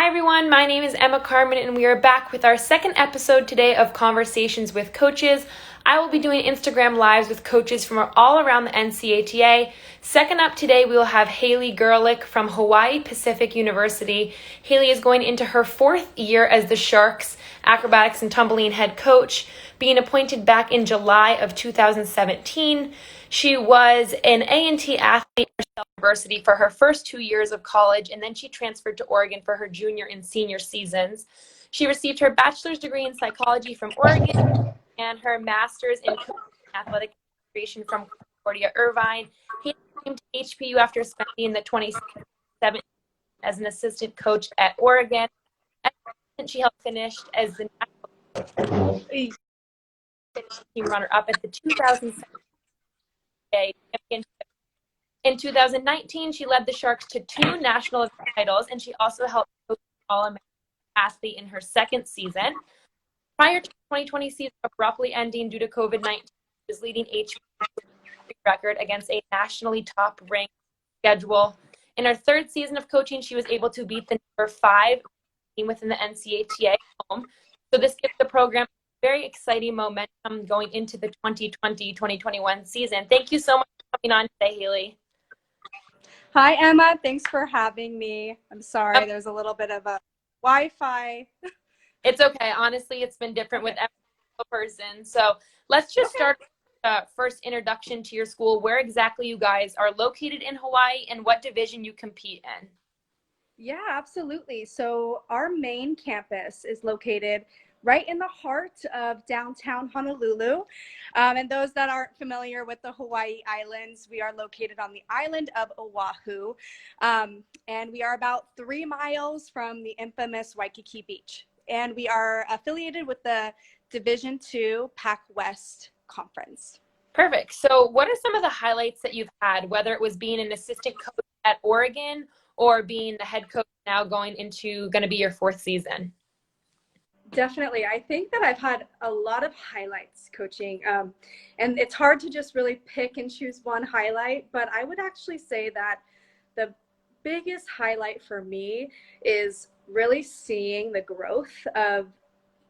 Hi everyone, my name is Emma Carmen and we are back with our second episode today of Conversations with Coaches. I will be doing Instagram lives with coaches from all around the NCATA. Second up today, we will have Hailey Gerlick from Hawaii Pacific University. Hailey is going into her fourth year as the Sharks Acrobatics and Tumbling head coach, being appointed back in July of 2017. She was an A&T athlete at University for her first 2 years of college, and then she transferred to Oregon for her junior and senior seasons. She received her bachelor's degree in psychology from Oregon and her master's in coaching and athletic administration from Concordia Irvine. He came to HPU after spending the 2017 as an assistant coach at Oregon. And she helped finish as the national team runner-up at the 2017 championship. In 2019, she led the Sharks to 2 national titles, and she also helped coach an All-American athlete in her second season. Prior to the 2020 season abruptly ending due to COVID-19, she was leading HPU's record against a nationally top-ranked schedule. In her third season of coaching, she was able to beat the number 5 team within the NCATA home. So this gives the program very exciting momentum going into the 2020-2021 season. Thank you so much for coming on today, Hailey. Hi, Emma. Thanks for having me. I'm sorry, there's a little bit of a Wi-Fi. It's okay. Honestly, it's been different with every single person. So let's just start with the first introduction to your school, where exactly you guys are located in Hawaii and what division you compete in. Yeah, absolutely. So our main campus is located right in the heart of downtown Honolulu. And those that aren't familiar with the Hawaii Islands, we are located on the island of Oahu. And we are about 3 miles from the infamous Waikiki Beach. And we are affiliated with the Division II Pac West Conference. Perfect. So what are some of the highlights that you've had, whether it was being an assistant coach at Oregon or being the head coach now going to be your 4th season? Definitely. I think that I've had a lot of highlights coaching, and it's hard to just really pick and choose one highlight, but I would actually say that the biggest highlight for me is really seeing the growth of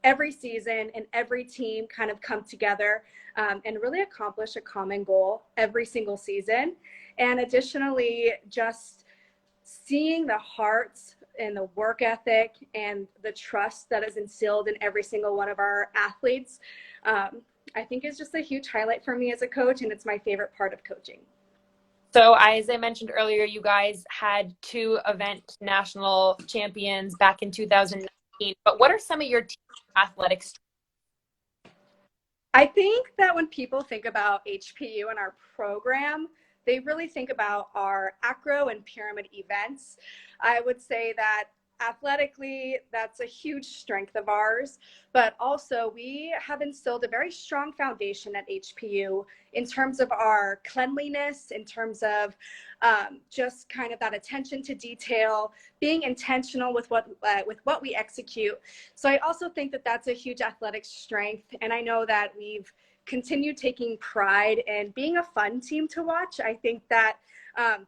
every season and every team kind of come together and really accomplish a common goal every single season. And additionally, just seeing the hearts and the work ethic and the trust that is instilled in every single one of our athletes, I think is just a huge highlight for me as a coach, and it's my favorite part of coaching. So as I mentioned earlier, you guys had 2 event national champions back in 2019, but what are some of your team athletics? I think that when people think about HPU and our program, they really think about our acro and pyramid events. I would say that athletically, that's a huge strength of ours, but also we have instilled a very strong foundation at HPU in terms of our cleanliness, in terms of just kind of that attention to detail, being intentional with what we execute. So I also think that that's a huge athletic strength, and I know that we've continued taking pride in being a fun team to watch. I think that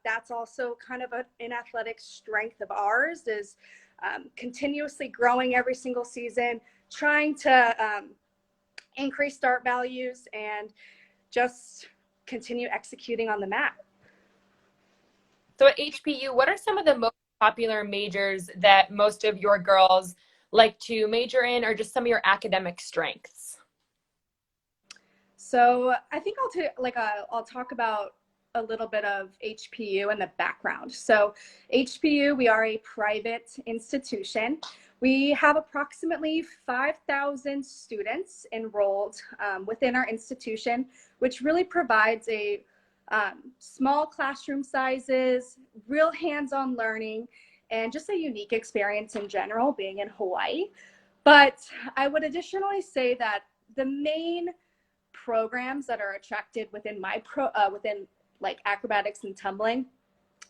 that's also kind of an athletic strength of ours, is continuously growing every single season, trying to increase start values and just continue executing on the mat. So at HPU, what are some of the most popular majors that most of your girls like to major in, or just some of your academic strengths? So I think I'll talk about a little bit of HPU and the background. So HPU, we are a private institution. We have approximately 5,000 students enrolled within our institution, which really provides a small classroom sizes, real hands-on learning, and just a unique experience in general being in Hawaii. But I would additionally say that the main programs that are attracted within within like acrobatics and tumbling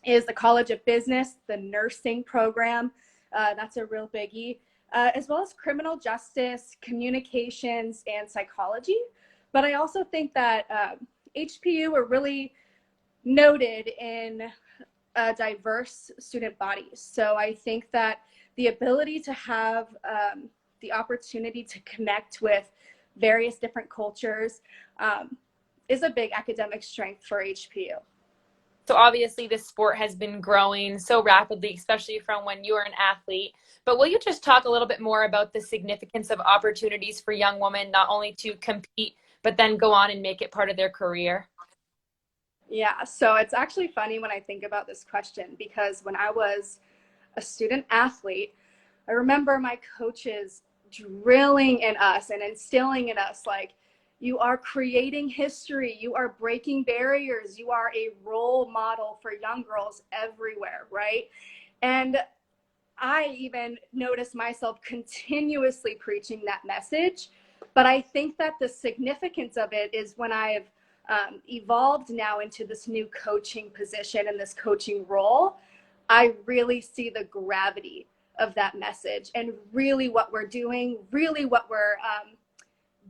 is the College of Business, the nursing program, that's a real biggie, as well as criminal justice, communications, and psychology. But I also think that HPU are really noted in diverse student bodies. So I think that the ability to have the opportunity to connect with various different cultures is a big academic strength for HPU. So obviously this sport has been growing so rapidly, especially from when you were an athlete. But will you just talk a little bit more about the significance of opportunities for young women, not only to compete, but then go on and make it part of their career? Yeah, so it's actually funny when I think about this question, because when I was a student athlete, I remember my coaches drilling in us and instilling in us, like, you are creating history, you are breaking barriers, you are a role model for young girls everywhere, right? And I even noticed myself continuously preaching that message. But I think that the significance of it is when I've evolved now into this new coaching position and this coaching role, I really see the gravity of that message and really what we're doing, really what we're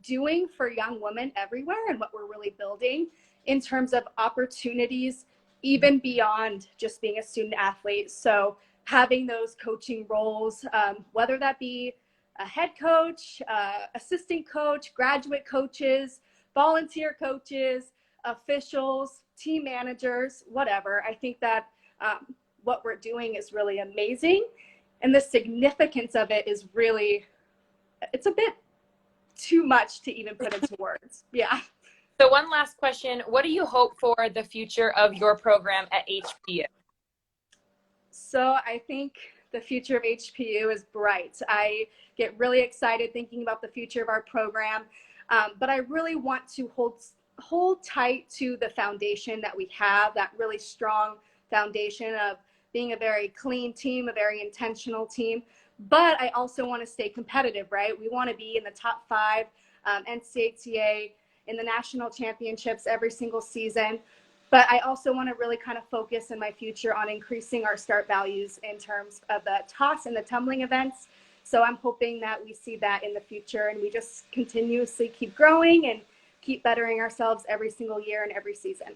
doing for young women everywhere, and what we're really building in terms of opportunities, even beyond just being a student athlete. So having those coaching roles, whether that be a head coach, assistant coach, graduate coaches, volunteer coaches, officials, team managers, whatever. I think that what we're doing is really amazing. And the significance of it is really, it's a bit too much to even put into words. Yeah. So one last question. What do you hope for the future of your program at HPU? So I think the future of HPU is bright. I get really excited thinking about the future of our program, but I really want to hold tight to the foundation that we have, that really strong foundation of being a very clean team, a very intentional team. But I also want to stay competitive, right? We want to be in the top 5 NCATA in the national championships every single season. But I also want to really kind of focus in my future on increasing our start values in terms of the toss and the tumbling events. So I'm hoping that we see that in the future, and we just continuously keep growing and keep bettering ourselves every single year and every season.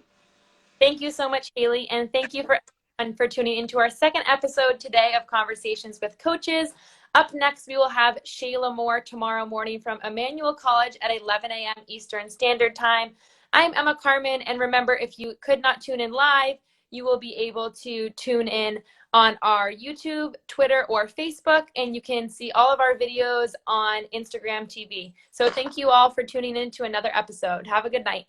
Thank you so much, Hailey, and thank you for everyone for tuning into our second episode today of Conversations with Coaches. Up next, we will have Shayla Moore tomorrow morning from Emmanuel College at 11 a.m. Eastern Standard Time. I'm Emma Carmen, and remember, if you could not tune in live, you will be able to tune in on our YouTube, Twitter, or Facebook, and you can see all of our videos on Instagram TV. So thank you all for tuning in to another episode. Have a good night.